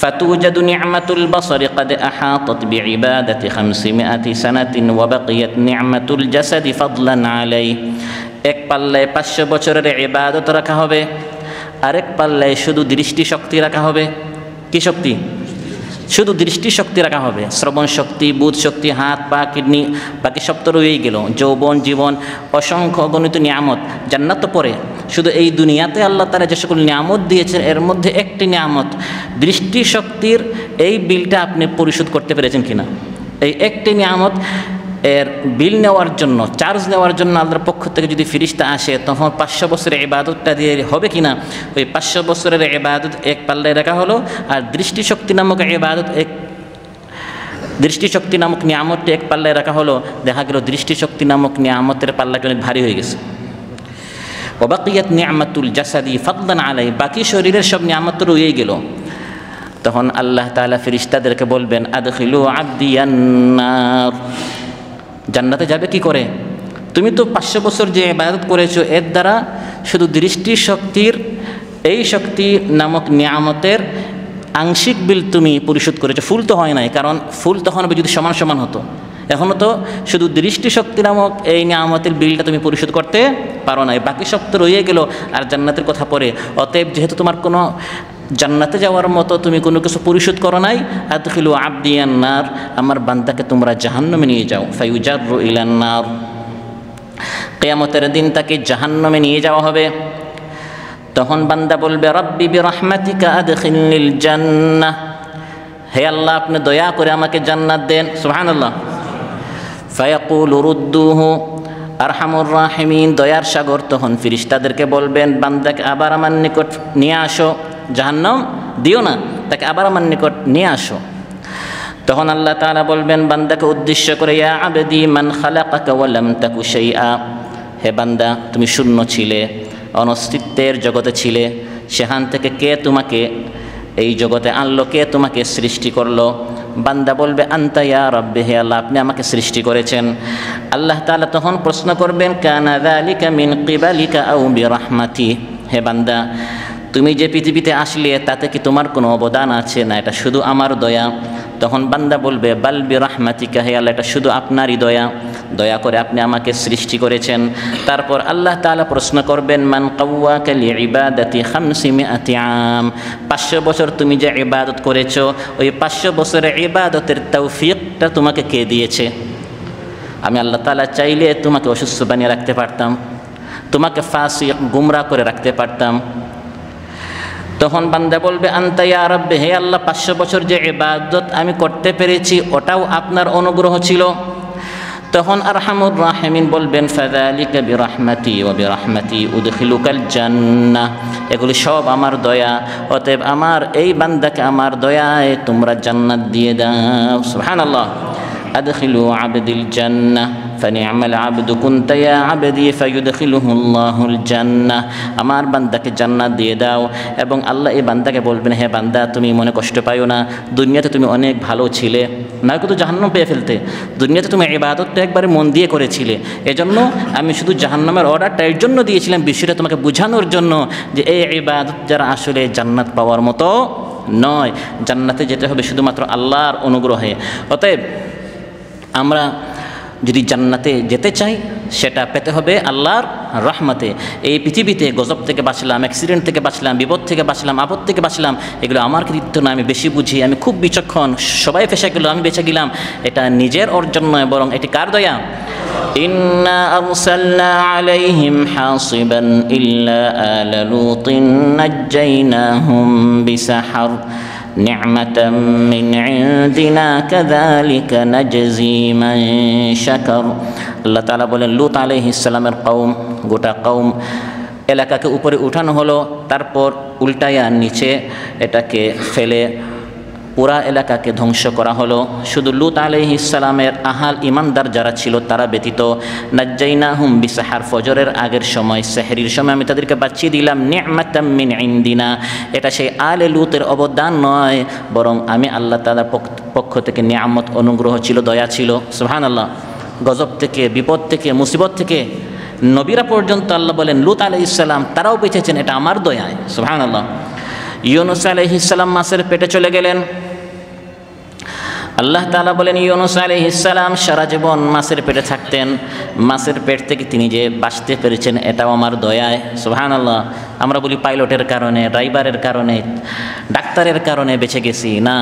ফাতুজাদু নি'মাতুল বাসারি ক্বাদ আহাতাত বিইবাদাতি 500 সানাতিন ওয়া বাকিয়াত নি'মাতুল জাসাদি ফাদলান আলাই। এক পাল্লায় 500 বছরের ইবাদত রাখা হবে, আরেক পাল্লায় শুধু দৃষ্টিশক্তি রাখা হবে। কি শক্তি? শুধু দৃষ্টিশক্তি রাখা হবে। শ্রবণ শক্তি, বুধ শক্তি, হাত পা কিডনি বাকি সব তো রয়েই গেল, যৌবন জীবন, অসংখ্য অগণিত নিয়ামত। জান্নাত তো পরে, শুধু এই দুনিয়াতে আল্লাহ তাআলা যে সকল নিয়ামত দিয়েছেন এর মধ্যে একটি নিয়ামত দৃষ্টিশক্তির, এই বিলটা আপনি পরিশোধ করতে পেরেছেন কিনা? এই একটি নিয়ামত এর বিল নেওয়ার জন্য, চার্জ নেওয়ার জন্য আল্লাহর পক্ষ থেকে যদি ফেরেশতা আসে, তখন 500 বছরের ইবাদতটা দিয়ে হবে কিনা? ওই 500 বছরের ইবাদত এক পাল্লায় রাখা হলো, আর দৃষ্টিশক্তি নামক ইবাদত দৃষ্টিশক্তি নামক নিয়ামতটি এক পাল্লায় রাখা হলো। দেখা গেল দৃষ্টিশক্তি নামক নিয়ামতের পাল্লাটি অনেক ভারী হয়ে গেছে। ওয়া বাকিয়াত নি'মাতুল জাসাদি ফাদলান আলাই, বাকি শরীরের সব নিয়ামত রয়েই গেল। তখন আল্লাহ তাআলা ফেরেশতাদেরকে বলবেন, আদখিলু আবদিয়ান নার, জান্নাতে যাবে কি করে? তুমি তো 500 বছর যে ইবাদত করেছো এর দ্বারা শুধু দৃষ্টিশক্তির এই শক্তি নামক নিয়ামতের আংশিক বিল তুমি পরিশোধ করেছো, ফুল তো হয় নাই, কারণ ফুল তখন হবে যদি সমান সমান হতো। এখনও তো শুধু দৃষ্টিশক্তি নামক এই নিয়ামতের বিলটা তুমি পরিশোধ করতে পারো না, বাকি সব তো রয়ে গেল। আর জান্নাতের কথা পরে, অতএব যেহেতু তোমার কোনো জান্নাতে যাওয়ার মতো তুমি কোনো কিছু পরিশোধ করো নাই, আদখিলু আবদিয়ান নার, আমার বান্দাকে তোমরা জাহান্নামে নিয়ে যাও। ফায়ুজাররু ইলান নার, কিয়ামতের দিন তাকে জাহান্নামে নিয়ে যাওয়া হবে। তখন বান্দা বলবে, রাব্বি বিরহমাতিকা আদখিলনিল জান্নাহ, হে আল্লাহ আপনি দয়া করে আমাকে জান্নাত দেন। সুবহানাল্লাহ। ফায়াকুলু রুদ্দুহু, আরহামুর রাহিমিন দয়ার সাগর তখন ফেরেশতাদেরকে বলবেন, বান্দাকে আবার আমার নিকট নিয়ে আসো, জাহান্নাম দিও না, তাকে আবার আমার নিকট নিয়ে আসো। তখন আল্লাহ তাআলা বলবেন বান্দাকে উদ্দেশ্য করে, ইয়া আবদি মান খালাকাকা ওয়া লাম তাকু শাইআ, হে বান্দা তুমি শূন্য ছিলে, অনস্তিত্বের জগতে ছিলে, সেখান থেকে কে তোমাকে এই জগতে আনলো, কে তোমাকে সৃষ্টি করলো? বান্দা বলবে, আনতা ইয়া রাব্বি, হে আল্লাহ আপনি আমাকে সৃষ্টি করেছেন। আল্লাহ তাআলা তখন প্রশ্ন করবেন, কানা যালিকা মিন কিবালিকা আও বিরহমাতি, হে বান্দা তুমি যে পৃথিবীতে আসলে তাতে কি তোমার কোনো অবদান আছে না, এটা শুধু আমার দয়া? তখন বান্দা বলবে, বাল বিরহমাতিকা, হে আল্লাহ এটা শুধু আপনারই দয়া, দয়া করে আপনি আমাকে সৃষ্টি করেছেন। তারপর আল্লাহ তাআলা প্রশ্ন করবেন, মান কাওয়াকা লিইবাদাতি 500 আম, 500 বছর তুমি যে ইবাদত করেছো ওই 500 বছরের ইবাদতের তৌফিকটা তোমাকে কে দিয়েছে? আমি আল্লাহ তাআলা চাইলে তোমাকে অসুস্থ বানিয়ে রাখতে পারতাম, তোমাকে ফাসিক গুমরাহ করে রাখতে পারতাম। তখন বান্দা বলবে আনতা ইয়া রাব্বি, হে আল্লাহ 500 বছর যে ইবাদত আমি করতে পেরেছি ওটাও আপনার অনুগ্রহ ছিল। তখন আরহামুর রাহিমিন বলবেন ফাযালিকা বিরহমাতি ওয়া বিরহমাতি উদখিলুকাল জান্নাহ, এগুলি সব আমার দয়া, অতএব আমার এই বান্দাকে আমার দয়ায় তোমরা জান্নাত দিয়ে দাও। সুবহানাল্লাহ। আদখিলু আবদিল জান্নাহ ফানি'মাল আবদু কুনতা ইয়া আবদি ফায়ুদখিলুহুল্লাহুল জান্নাহ, আমার বান্দাকে জান্নাত দিয়ে দাও। এবং আল্লাহ এই বান্দাকে বলবেন, হে বান্দা তুমি মনে কষ্ট পাইও না, দুনিয়াতে তুমি অনেক ভালো ছিলে, না কিন্তু জাহান্নাম পেয়ে ফেলতে। দুনিয়াতে তুমি ইবাদতটা একবারে মন দিয়ে করেছিলে, এজন্য আমি শুধু জাহান্নামের অর্ডারটা এর জন্য দিয়েছিলাম, বিষয়টা তোমাকে বোঝানোর জন্য যে এই ইবাদত যারা আসলে জান্নাত পাওয়ার মতো নয়, জান্নাতে যেতে হবে শুধুমাত্র আল্লাহর অনুগ্রহে। অতএব আমরা যদি জান্নাতে যেতে চাই সেটা পেতে হবে আল্লাহর রহমতে। এই পৃথিবীতে গজব থেকে বাঁচলাম, অ্যাক্সিডেন্ট থেকে বাঁচলাম, বিপদ থেকে বাঁচলাম, আপদ থেকে বাঁচলাম, এগুলো আমার কৃতিত্ব না, আমি বেশি বুঝি, আমি খুব বিচক্ষণ, সবাই ফেসে গেল আমি বেঁচে গেলাম, এটা নিজের অর্জন নয়, বরং এটি কার দয়া? ইন্না আরসালনা আলাইহিম হাসিবান ইল্লা আলা লুতিন নাজ্জাইনাহুম বিসাহর নি'মাতাম মিন ইনদিনা কাযালিকা নাজজি মান শাকার। আল্লাহ তাআলা বলেন লূত আলাইহিস সালামের কওম, গোটা কওম এলাকাকে উপরে উঠানো হলো, তারপর উল্টায়া নিচে এটাকে ফেলে পুরা এলাকাকে ধ্বংস করা হলো। শুধু লূত আলাইহিস সালামের আহাল ইমানদার যারা ছিল তারা ব্যতীত নাজ্জাইনাহুম বিসাহার, ফজরের আগের সময়, সেহরির সময় আমি তাদেরকে বাঁচিয়ে দিলাম। নি'মাতাম মিন ইনদিনা, এটা সেই আলে লূতের অবদান নয়, বরং আমি আল্লাহ তাআলার পক্ষ থেকে নিয়ামত, অনুগ্রহ ছিল, দয়া ছিল। সুবহানাল্লাহ। গজব থেকে, বিপদ থেকে, মুসিবত থেকে নবীরা পর্যন্ত আল্লাহ বলেন লূত আলাইহিস সালাম তারাও বেঁচেছেন, এটা আমার দয়ায়। সুবহানাল্লাহ। ইউনুস আলাইহিস সালাম মাছের পেটে চলে গেলেন, আল্লাহ তাআলা বলেন ইউনুস আলাইহিস সালাম সারা জীবন মাছের পেটে থাকতেন, মাছের পেট থেকে তিনি যে বাঁচতে পেরেছেন এটাও আমার দয়ায়। সুবহানাল্লাহ। আমরা বলি পাইলটের কারণে, ড্রাইভারের কারণে, ডাক্তারের কারণে বেঁচে গেছি, না,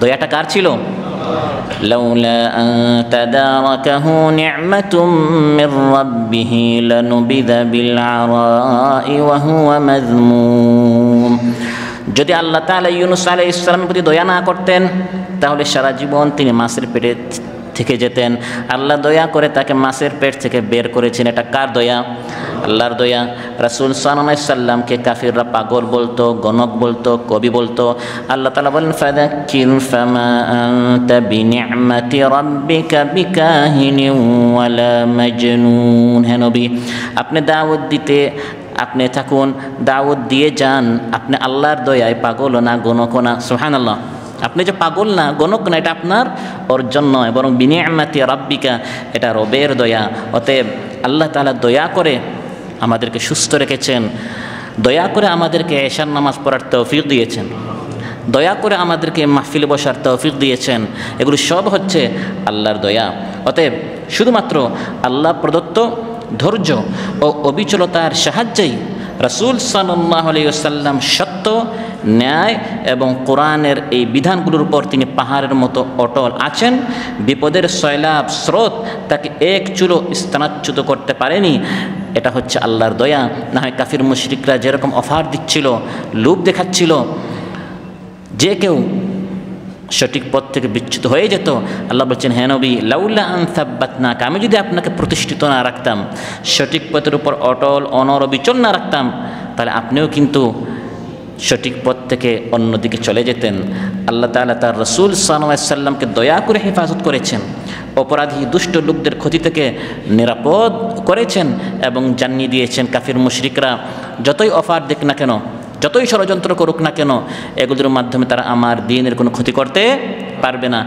দয়াটা কার ছিল? লাউলা আন তাদারাকাহু নি'মাতুম মির রাব্বিহি লানুবিযা বিল আরাই ওয়া হুয়া মাযমুম। যদি আল্লাহ তাআলা ইউনুস আলাইহিস সালামের প্রতি দয়া না করতেন তাহলে সারা জীবন তিনি মাছের পেটে থেকে যেতেন। আল্লাহ দয়া করে তাকে মাছের পেট থেকে বের করেছেন, এটা কার দয়া? আল্লাহর দয়া। রাসূল সাল্লাল্লাহু আলাইহি সাল্লামকে কাফিররা পাগল বলতো, গণক বলতো, কবি বলতো। আল্লাহ তাআলা বলেন ফাযাক্কির ফামা আনতা বিনি'মাতি রাব্বিকা বিকাহিনিন ওয়ালা মাজনুন। হে নবী, আপনি দাওয়াত দিতে আপনি থাকুন, দাওয়াত দিয়ে যান, আপনি আল্লাহর দয়ায় পাগল না, গণক না। সুবহানাল্লাহ। আপনি যে পাগল না, গণক না, এটা আপনার অর্জন নয়, বরং বিনি'মাতি রাব্বিকা, এটা রবের দয়া। অতএব আল্লাহ তাআলা দয়া করে আমাদেরকে সুস্থ রেখেছেন, দয়া করে আমাদেরকে এশার নামাজ পড়ার তৌফিক দিয়েছেন, দয়া করে আমাদেরকে মাহফিলে বসার তৌফিক দিয়েছেন, এগুলো সব হচ্ছে আল্লাহর দয়া। অতএব শুধুমাত্র আল্লাহ প্রদত্ত ধৈর্য ও অবিচলতার সাহায্যেই রাসূল সাল্লাল্লাহু আলাইহি ওয়াসাল্লাম সত্য, ন্যায় এবং কোরআনের এই বিধানগুলোর উপর তিনি পাহাড়ের মতো অটল আছেন। বিপদের সয়লাব স্রোত তাকে এক চুলো স্থানচ্যুত করতে পারেনি, এটা হচ্ছে আল্লাহর দয়া। না হয় কাফির মুশরিকরা যেরকম অফার দিচ্ছিল, লোভ দেখাচ্ছিল, যে কেউ সঠিক পথ থেকে বিচ্যুত হয়ে যেত, আল্লাহ বলছেন হে নবী লাউলা আন সাব্বাতনাকা, আমি যদি আপনাকে প্রতিষ্ঠিত না রাখতাম, সঠিক পথের উপর অটল অনড় বিচল না রাখতাম, তাহলে আপনিও কিন্তু সঠিক পথ থেকে অন্যদিকে চলে যেতেন। আল্লাহ তাআলা তার রাসূল সাল্লাল্লাহু আলাইহি সাল্লামকে দয়া করে হেফাজত করেছেন, অপরাধী দুষ্ট লোকদের ক্ষতি থেকে নিরাপদ করেছেন এবং জানিয়ে দিয়েছেন কাফির মুশরিকরা যতই অফার দেখ না কেন, যতই ষড়যন্ত্র করুক না কেন, এগুলোর মাধ্যমে তারা আমার দ্বীনের কোনো ক্ষতি করতে পারবে না।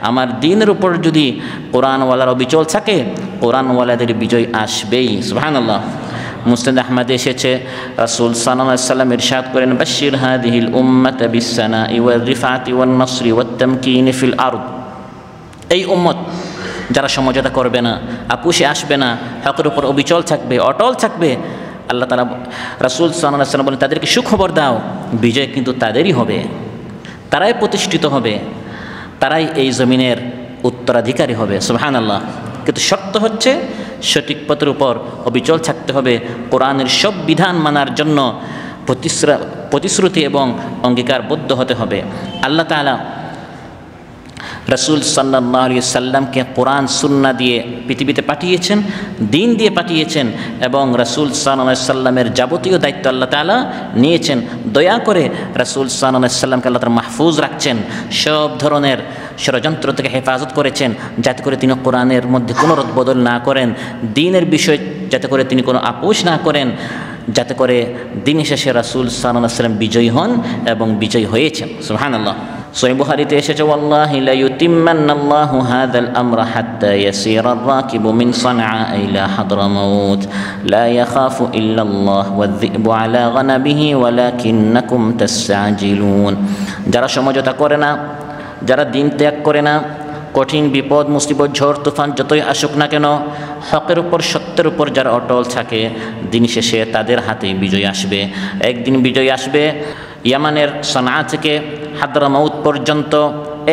আমার দ্বীনের উপর যদি কোরআনওয়ালার অবিচল থাকে, কোরআনওয়ালাদের বিজয় আসবেই। সুবহানাল্লাহ। মুসনাদ আহমদে এসেছে রাসূল সাল্লাল্লাহু আলাইহি ওয়াসাল্লাম ইরশাদ করেন বাশশির হাযিহিল উম্মাতা বিস-সানাই ওয়ার রিফাতি ওয়ান নাসরি ওয়াত তামকিনি ফিল আরদ। এই উম্মত যারা সমঝোতা করবে না, আপুষে আসবে না, হকের উপর অবিচল থাকবে, অটল থাকবে, আল্লাহ তাআলা রাসূল সাল্লাল্লাহু আলাইহি ওয়াসাল্লাম বলেন তাদেরকে সুখবর দাও, বিজয় কিন্তু তাদেরই হবে, তারাই প্রতিষ্ঠিত হবে, তারাই এই জমিনের উত্তরাধিকারী হবে। সুবহানাল্লাহ। কিন্তু শর্ত হচ্ছে সঠিক পথের উপর অবিচল থাকতে হবে, কোরআনের সব বিধান মানার জন্য প্রতিশ্রুতি এবং অঙ্গীকারবদ্ধ হতে হবে। আল্লাহ তাআলা রাসূল সাল্লাল্লাহু আলাইহি সাল্লামকে কোরআন সুন্নাহ দিয়ে পৃথিবীতে পাঠিয়েছেন, দিন দিয়ে পাঠিয়েছেন, এবং রাসূল সাল্লাল্লাহু আলাইহি সাল্লামের যাবতীয় দায়িত্ব আল্লাহ তাআলা নিয়েছেন। দয়া করে রাসূল সাল্লাল্লাহু আলাইহি সাল্লামকে আল্লাহ তাআলা মাহফুজ রাখছেন, সব ধরনের ষড়যন্ত্র থেকে হেফাজত করেছেন, যাতে করে তিনি কোরআনের মধ্যে কোনো রদবদল না করেন, দিনের বিষয় যাতে করে তিনি কোনো আপোষ না করেন, যাতে করে দিন শেষে রাসূল সাল্লাল্লাহু আলাইহি সাল্লাম বিজয়ী হন এবং বিজয়ী হয়েছেন। সুবহানাল্লাহ। সহিহ বুখারীতে এসেছে, ওয়াল্লাহি লা ইউতিম্মান্নাল্লাহু হাযাল আমরা হাত্তা ইয়াসিরা আর-রাকিবু মিন সানআ ইলা হাদরামাউত লা ইয়াখাফু ইল্লাল্লাহ ওয়ায-যি'বু আলা গনাবিহি ওয়ালাকিন্নাকুম তাসতাজিলুন। যারা সমঝোতা করে না, যারা দিন ত্যাগ করে না, কঠিন বিপদ মুসিবত ঝড় তুফান যতই আসুক না কেন, হকের উপর সত্যের উপর যারা অটল থাকে, দিন শেষে তাদের হাতে বিজয় আসবে। একদিন বিজয় আসবে। ইয়ামানের সানআ থেকে হাদরামাউত পর্যন্ত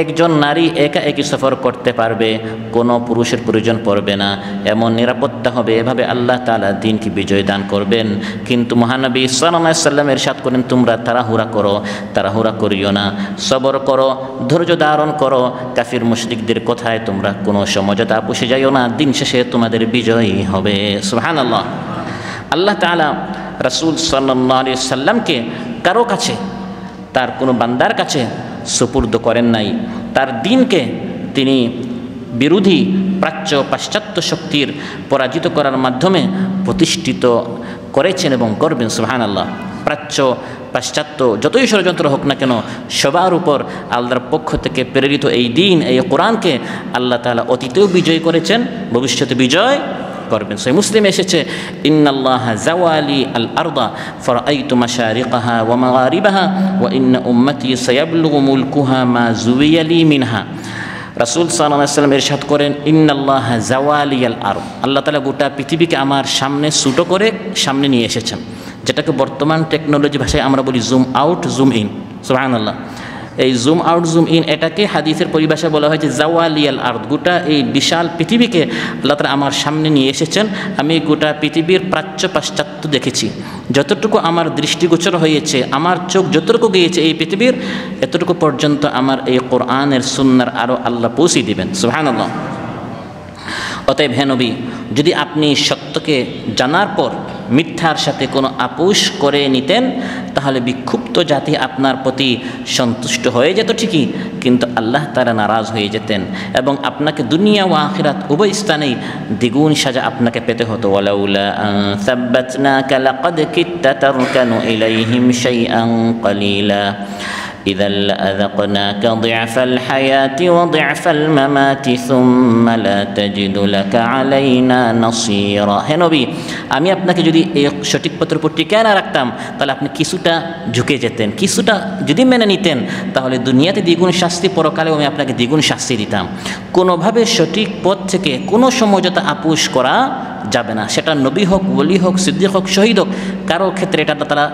একজন নারী একা একই সফর করতে পারবে, কোনো পুরুষের প্রয়োজন পড়বে না, এমন নিরাপত্তা হবে। এভাবে আল্লাহ তাআলা দিনকে বিজয় দান করবেন। কিন্তু মহানবী সাল্লাল্লাহু আলাইহি সাল্লাম ইরশাদ করেন, তোমরা তাড়াহুড়া করিও না, সবর করো, ধৈর্য ধারণ করো, কাফির মুশরিকদের কথায় তোমরা কোনো সমঝোতা পুষে যাইও না, দিন শেষে তোমাদের বিজয় হবে। সুবহানাল্লাহ। আল্লাহ তাআলা রাসূল সাল্লাল্লাহু আলাইহি সাল্লামকে কারো কাছে, তার কোনো বান্দার কাছে সুপুর্দ করেন নাই। তার দিনকে তিনি বিরোধী প্রাচ্য পাশ্চাত্য শক্তির পরাজিত করার মাধ্যমে প্রতিষ্ঠিত করেছেন এবং করবেন। সুবহানাল্লাহ। প্রাচ্য পাশ্চাত্য যতই ষড়যন্ত্র হোক না কেন, সবার উপর আল্লাহর পক্ষ থেকে প্রেরিত এই দিন, এই কোরআনকে আল্লাহ তাআলা অতীতেও বিজয় করেছেন, ভবিষ্যতে বিজয় করবেন। সহিহ মুসলিমে এসেছে, ইন্নাল্লাহা যাওয়ালি আল আরদা ফারাআইতু মাশারিকাহা ওয়া মাগারিবাহা ওয়া ইন্না উম্মতি সায়াবলুগু মুলকুহা মা যুবিয়ালি মিনহা। রাসূল সাল্লাল্লাহু আলাইহি ওয়াসাল্লাম ইরশাদ করেন, ইন্নাল্লাহা যাওয়ালি আল আরদ, আল্লাহ তাআলা গোটা পৃথিবীকে আমার সামনে ছোটো করে সামনে নিয়ে এসেছেন, যেটাকে বর্তমান টেকনোলজি ভাষায় আমরা বলি জুম আউট জুম ইন। সুবহানাল্লাহ। এই জুম আউট জুম ইন, এটাকে হাদিসের পরিভাষায় বলা হয় যে জাওয়ালিয়াল আরদ। গোটা এই বিশাল পৃথিবীকে আল্লাহ তাআলা আমার সামনে নিয়ে এসেছেন। আমি গোটা পৃথিবীর প্রাচ্য পাশ্চাত্য দেখেছি, যতটুকু আমার দৃষ্টিগোচর হয়েছে, আমার চোখ যতটুকু গিয়েছে এই পৃথিবীর, এতটুকু পর্যন্ত আমার এই কোরআনের সুন্নাহর আরও আল্লাহ পৌঁছে দিবেন। সুবহানাল্লাহ। অতএব হে নবী, যদি আপনি সত্যকে জানার পর মিথ্যার সাথে কোনো আপোষ করে নিতেন, তাহলে বিক্ষুব্ধ জাতি আপনার প্রতি সন্তুষ্ট হয়ে যেত ঠিকই, কিন্তু আল্লাহ তাআলা নারাজ হয়ে যেতেন এবং আপনাকে দুনিয়া ও আখিরাত উভয় স্থানেই দ্বিগুণ সাজা আপনাকে পেতে হতো। ওয়ালাউলা সাব্বাতনাকা লাকাদ কিত্তা তারকানু ইলাইহিম শাইআন কালিলা إذا لأذقناك ضعف الحياة وضعف الممات ثم لا تجد لك علينا نصيرا। হে নবী, আমি আপনাকে যদি এই সঠিক পথের উপর টিকায় না রাখতাম, তাহলে আপনি কিছুটা ঝুঁকে যেতেন, কিছুটা যদি মেনে নিতেন, তাহলে দুনিয়াতে দ্বিগুণ শাস্তি, পরকালেও আমি আপনাকে দ্বিগুণ শাস্তি দিতাম। কোনোভাবে সঠিক পথ থেকে কোনো সমঝোতা আপোষ করা যাবে না, সেটা নবী হোক, ওলি হোক, সিদ্দিক হোক, শহীদ হোক, কারো ক্ষেত্রে এটা তারা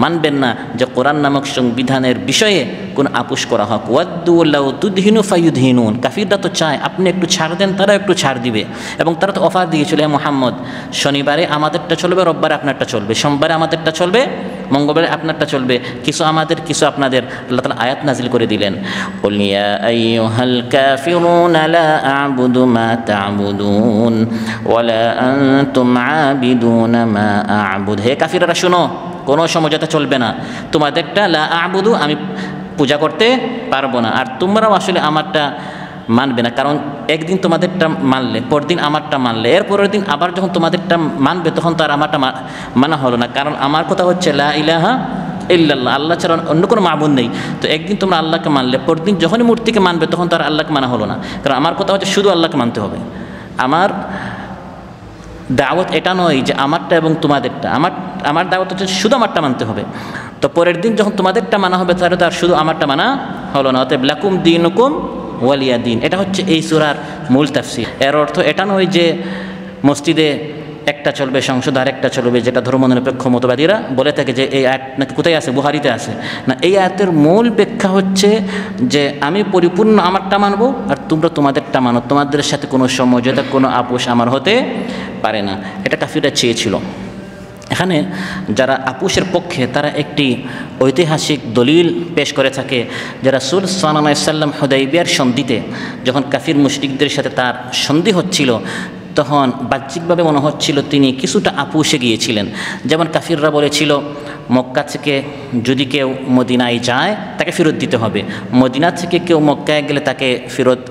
মানবেন না যে কোরআন নামক সংবিধানের বিষয়ে কোন আপোষ করা হোক। ওয়াদ্দু লাউ তুদহিনু ফায়ুদহিনুন। কাফিররা তো চায় আপনি একটু ছাড় দেন, তারা একটু ছাড় দিবে, এবং তারা তো অফার দিয়েছিল, হে মুহাম্মদ, শনিবারে আমাদেরটা চলবে, রোববারে আপনারটা চলবে, সোমবারে আমাদেরটা চলবে, মঙ্গলবারে আপনারটা চলবে, কিছু আমাদের কিছু আপনাদের। আল্লাহ তাআলা আয়াত নাজিল করে দিলেন, কুল ইয়া আইয়ুহাল কাফিরুনা লা আ'বুদু মা তা'বুদুন ওয়া লা আনতুম আবিদুনা মা আ'বুদ। হে কাফিররা শুনো, কোনো সমঝোতা চলবে না, তোমাদেরটা লা আ'বুদু, আমি পূজা করতে পারবো না, আর তোমরাও আসলে আমারটা মানবে না। কারণ একদিন তোমাদেরটা মানলে, পরদিন আমারটা মানলে, এর পরের দিন আবার যখন তোমাদেরটা মানবে, তখন তো আর আমারটা মানা হলো না। কারণ আমার কথা হচ্ছে লা ইলাহা ইল্লাল্লাহ, আল্লাহ ছাড়া অন্য কোনো মাবুদ নেই। তো একদিন তোমরা আল্লাহকে মানলে, পরদিন যখনই মূর্তিকে মানবে, তখন তো আর আল্লাহকে মানা হলো না। কারণ আমার কথা হচ্ছে শুধু আল্লাহকে মানতে হবে। আমার দাওয়াত এটা নয় যে আমারটা এবং তোমাদেরটা, আমার দাওয়াত হচ্ছে শুধু আমারটা মানতে হবে। তো পরের দিন যখন তোমাদেরটা মানা হবে, তাহলে তো আর শুধু আমারটা মানা হলো না। অতএব লাকুম দীনুকুম ওয়ালিয়া দিন, এটা হচ্ছে এই সূরার মূল তাফসীর। এর অর্থ এটা নয় যে মসজিদে একটা চলবে সংসদ, আর একটা চলবে যেটা ধর্মনিরপেক্ষ মতবাদীরা বলে থাকে যে এই আয়াত নাকি কোথায় আছে, বুহারিতে আছে। না, এই আয়াতের মূল ব্যাখ্যা হচ্ছে যে আমি পরিপূর্ণ আমারটা মানবো আর তোমরা তোমাদেরটা মানো, তোমাদের সাথে কোনো সমঝোতা কোনো আপোষ আমার হতে পারে না। এটা কাফিররা চেয়েছিল। এখানে যারা আপোষের পক্ষে তারা একটি ঐতিহাসিক দলিল পেশ করে থাকে, যে রাসূল সাল্লাল্লাহু আলাইহি ওয়াসাল্লাম হুদাইবিয়ার সন্ধিতে যখন কাফির মুশরিকদের সাথে তার সন্ধি হচ্ছিল, তখন বাহ্যিকভাবে মনে হচ্ছিল তিনি কিছুটা আপোষে গিয়েছিলেন। যেমন কাফিররা বলেছিল মক্কা থেকে যদি কেউ মদিনায় যায় তাকে ফেরত দিতে হবে, মদিনা থেকে কেউ মক্কায় গেলে তাকে ফেরত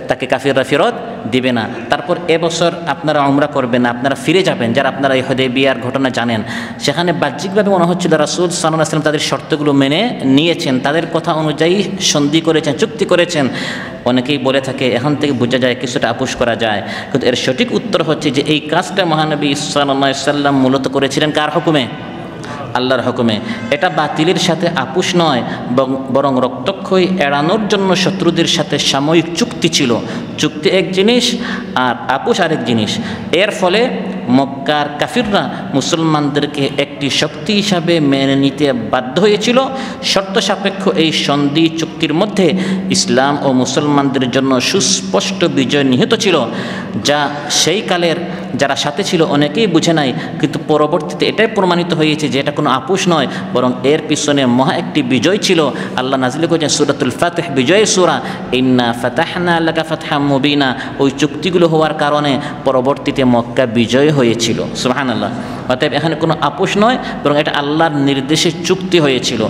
তাকে কাফিররা ফেরত দিবে না। তারপর এবছর আপনারা উমরা করবেন না, আপনারা ফিরে যাবেন। যারা আপনারা এই হুদাইবিয়ার ঘটনা জানেন, সেখানে বাহ্যিকভাবে মনে হচ্ছিল রাসূল সাল্লাল্লাহু আলাইহি ওয়াসাল্লাম তাদের শর্তগুলো মেনে নিয়েছেন, তাদের কথা অনুযায়ী সন্ধি করেছেন, চুক্তি করেছেন। অনেকেই বলে থাকে এখান থেকে বোঝা যায় কিছুটা আপোষ করা যায়, কিন্তু এর সঠিক উত্তর হচ্ছে যে এই কাজটা মহানবী সাল্লাল্লাহু আলাইহি ওয়াসাল্লাম মূলত করেছিলেন কার হুকুমে? আল্লাহর হুকুমে। এটা বাতিলের সাথে আপোষ নয়, বরং রক্তক্ষয় এড়ানোর জন্য শত্রুদের সাথে সাময়িক চুক্তি ছিল। চুক্তি এক জিনিস আর আপোষ আরেক জিনিস। এর ফলে মক্কার কাফিররা মুসলমানদেরকে একটি শক্তি হিসাবে মেনে নিতে বাধ্য হয়েছিল। শর্ত সাপেক্ষ এই সন্ধি চুক্তির মধ্যে ইসলাম ও মুসলমানদের জন্য সুস্পষ্ট বিজয় নিহিত ছিল, যা সেই কালের যারা সাথে ছিল অনেকেই বুঝে নাই, কিন্তু পরবর্তীতে এটাই প্রমাণিত হয়েছে যে এটা কোনো আপোষ নয়, বরং এর পিছনে মহা একটি বিজয় ছিল। আল্লাহ নাজিল করেছেন সূরাতুল ফাতিহ, বিজয় সূরা, ইন্না ফাতাহনা লাকা ফাতহাম মুবিনা। ওই চুক্তিগুলো হওয়ার কারণে পরবর্তীতে মক্কা বিজয় হয়েছিল। সুবহানাল্লাহ। অতএব এখানে কোনো আপোষ নয়, বরং এটা আল্লাহর নির্দেশে চুক্তি হয়েছিল।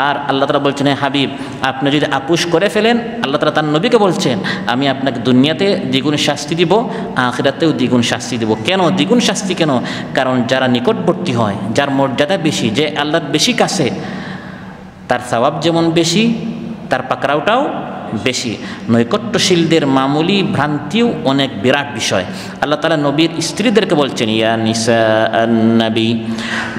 আর আল্লাহ তাআলা বলছেন, হে হাবিব, আপনি যদি আপোষ করে ফেলেন, আল্লাহ তাআলা তার নবীকে বলছেন, আমি আপনাকে দুনিয়াতে দ্বিগুণ শাস্তি দিব, আখিরাতেও দ্বিগুণ শাস্তি দিব। কেন দ্বিগুণ শাস্তি? কেন? কারণ যারা নিকটবর্তী হয়, যার মর্যাদা বেশি, যে আল্লাহর বেশি কাছে, তার সওয়াব যেমন বেশি, তার পাকড়াওটাও বেশি। নৈকট্যশীলদের মামুলি ভ্রান্তিও অনেক বিরাট বিষয়। আল্লাহ তাআলা নবীর স্ত্রীদেরকে বলছেন, ইয়া নিসাআন নবী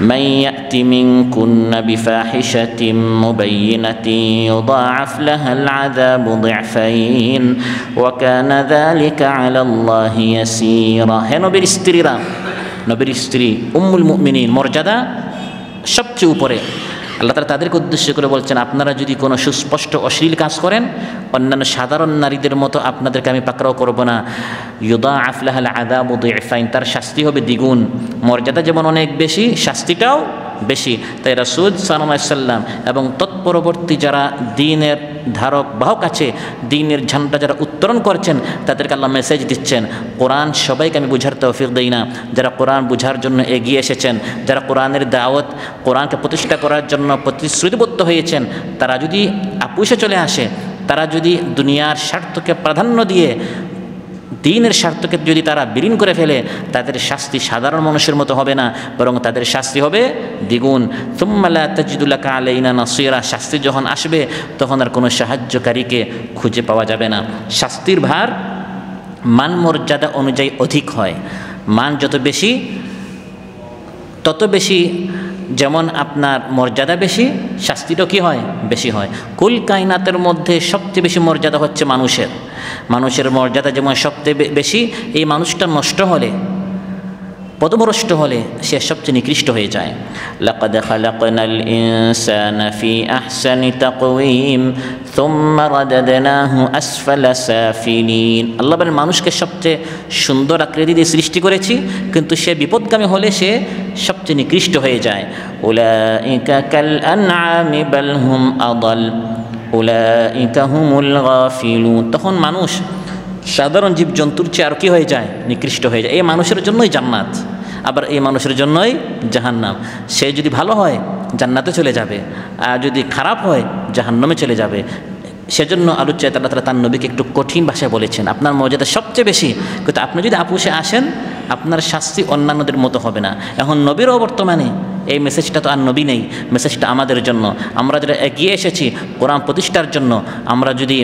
মান ইয়াতি মিনকুন্না বিফাহিশাতিন মুবাইয়িনাতিন ইউদাআফ লাহাল আযাবু দি'ফাইন ওয়া কানা যালিকা আলাল্লাহি ইয়াসীরা। হে নবীর স্ত্রীরা, নবীর স্ত্রী উম্মুল মুমিনিন, মর্যাদা সবচেয়ে উপরে। আল্লাহ তাআলা তাদেরকে উদ্দেশ্য করে বলছেন, আপনারা যদি কোনো সুস্পষ্ট অশ্লীল কাজ করেন, অন্যান্য সাধারণ নারীদের মতো আপনাদেরকে আমি পাকড়াও করব না। ইউদাআফ লাহাল আযাবু দি'ফাইন, তার শাস্তি হবে দ্বিগুণ। মর্যাদা যেমন অনেক বেশি, শাস্তিটাও বেশি। তাই রাসূল সাল্লাল্লাহু আলাইহি ওয়াসাল্লাম এবং তৎপরবর্তী যারা দ্বীনের ধারক বাহক আছে, দ্বীনের ঝান্ডা যারা উত্তোলন করছেন, তাদেরকে আল্লাহ মেসেজ দিচ্ছেন, কোরআন সবাইকে আমি বুঝার তৌফিক দেই না। যারা কোরআন বুঝার জন্য এগিয়ে এসেছেন, যারা কোরআনের দাওয়াত, কোরআনকে প্রতিষ্ঠা করার জন্য প্রতিশ্রুতিবদ্ধ হয়েছেন, তারা যদি আপোষে চলে আসে, তারা যদি দুনিয়ার স্বার্থকে প্রাধান্য দিয়ে দ্বীনের স্বার্থকে যদি তারা বিলীন করে ফেলে, তাদের শাস্তি সাধারণ মানুষের মতো হবে না, বরং তাদের শাস্তি হবে দ্বিগুণ। সুম্মা লা তাজিদু লাকা আলাইনা নাসীরা, শাস্তি যখন আসবে তখন আর কোনো সাহায্যকারীকে খুঁজে পাওয়া যাবে না। শাস্তির ভার মান মর্যাদা অনুযায়ী অধিক হয়। মান যত বেশি, তত বেশি, যেমন আপনার মর্যাদা বেশি, শাস্তিটাও কি হয়? বেশি হয়। কুল কায়নাতের মধ্যে সবচেয়ে বেশি মর্যাদা হচ্ছে মানুষের। মানুষের মর্যাদা যেমন সবচেয়ে বেশি, এই মানুষটা নষ্ট হলে, পদভ্রষ্ট হলে সে সবচেয়ে নিকৃষ্ট হয়ে যায়। লাকাদ খালাকনাল ইনসানা ফি আহসানি তাকওয়িম সুম্মা রাদাদনাহু আসফালা সাফিলিন। আল্লাহ বলেন, মানুষকে সবচেয়ে সুন্দর আকৃতি দিয়ে সৃষ্টি করেছি, কিন্তু সে বিপদগামী হলে সে সবচেয়ে নিকৃষ্ট হয়ে যায়। উলাইকা কাল আনআমি বাল হুম আদাল উলাইকা হুমুল গাফিলুন। তখন মানুষ সাধারণ জীবজন্তুর চেয়ে আর কি হয়ে যায়? নিকৃষ্ট হয়ে যায়। এই মানুষের জন্যই জান্নাত, আবার এই মানুষের জন্যই জাহান্নাম। সে যদি ভালো হয় জান্নাতে চলে যাবে, আর যদি খারাপ হয় জাহান্নামে চলে যাবে। সেজন্য আলোচ্যায় আল্লাহ তাআলা তার নবীকে একটু কঠিন ভাষায় বলেছেন, আপনার মর্যাদা সবচেয়ে বেশি, কিন্তু আপনি যদি আপোষে আসেন, আপনার শাস্তি অন্যান্যদের মতো হবে না। এখন নবীরও বর্তমানে এই মেসেজটা তো আর নবী নেই, মেসেজটা আমাদের জন্য। আমরা যারা এগিয়ে এসেছি কোরআন প্রতিষ্ঠার জন্য, আমরা যদি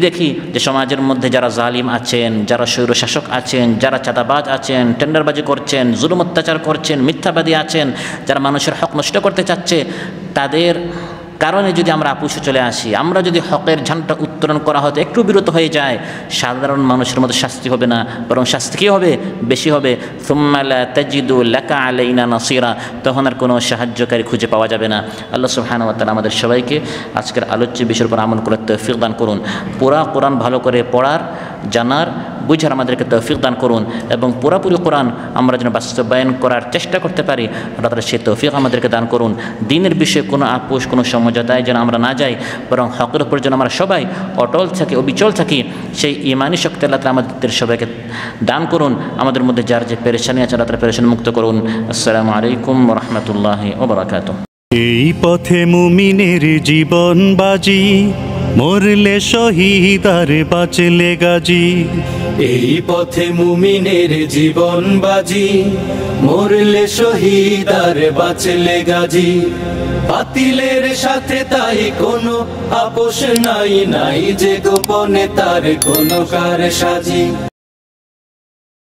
দেখি যে সমাজের মধ্যে যারা জালিম আছেন, যারা স্বৈরশাসক আছেন, যারা চাঁদাবাজ আছেন, টেন্ডারবাজি করছেন, জুলুম অত্যাচার করছেন, মিথ্যাবাদী আছেন, যারা মানুষের হক নষ্ট করতে চাচ্ছে, তাদের কারণে যদি আমরা আপুষে চলে আসি, আমরা যদি হকের ঝান্ডা উত্তোলন করা হয়তো একটু বিরত হয়ে যায়, সাধারণ মানুষের মতো শাস্তি হবে না, বরং শাস্তি কী হবে? বেশি হবে। সুম্মা লা তাজিদু লাকা আলাইনা নাসিরা, তখন আর কোনো সাহায্যকারী খুঁজে পাওয়া যাবে না। আল্লাহ সুবহানাহু ওয়া তাআলা আমাদের সবাইকে আজকের আলোচ্য বিষয়ের উপর আমল করার তৌফিক দান করুন। পুরা কোরআন ভালো করে পড়ার, জানার, বুঝার আমাদেরকে তৌফিক দান করুন, এবং পুরাপুরি কোরআন আমরা যেন বাস্তবায়ন করার চেষ্টা করতে পারি, আল্লাহ তাআলা সেই তৌফিক আমাদেরকে দান করুন। দিনের বিষয়ে কোনো আপোষ, কোনো সমঝোতায় যেন আমরা না যাই, বরং হকের উপর যেন আমরা সবাই অটল থাকি, অবিচল থাকি, সেই ঈমানি শক্তি আল্লাহ তাআলা আমাদের সবাইকে দান করুন। আমাদের মধ্যে যার যে পেরেশানি আছে, আল্লাহ তাআলা পেরেশানি মুক্ত করুন। আসসালামু আলাইকুম ওয়া রাহমাতুল্লাহি ওয়া বারাকাতুহু। এই পথে মুমিনের জীবন বাজি, মরলে শহীদ আর বাঁচলে গাজী। এই পথে মুমিনের জীবন বাজি, মরলে শহীদ আর বাঁচলে গাজী। বাতিলের সাথে তাই কোনো আপোষ নাই, নাই যে গোপনে তার কোনো কারসাজি।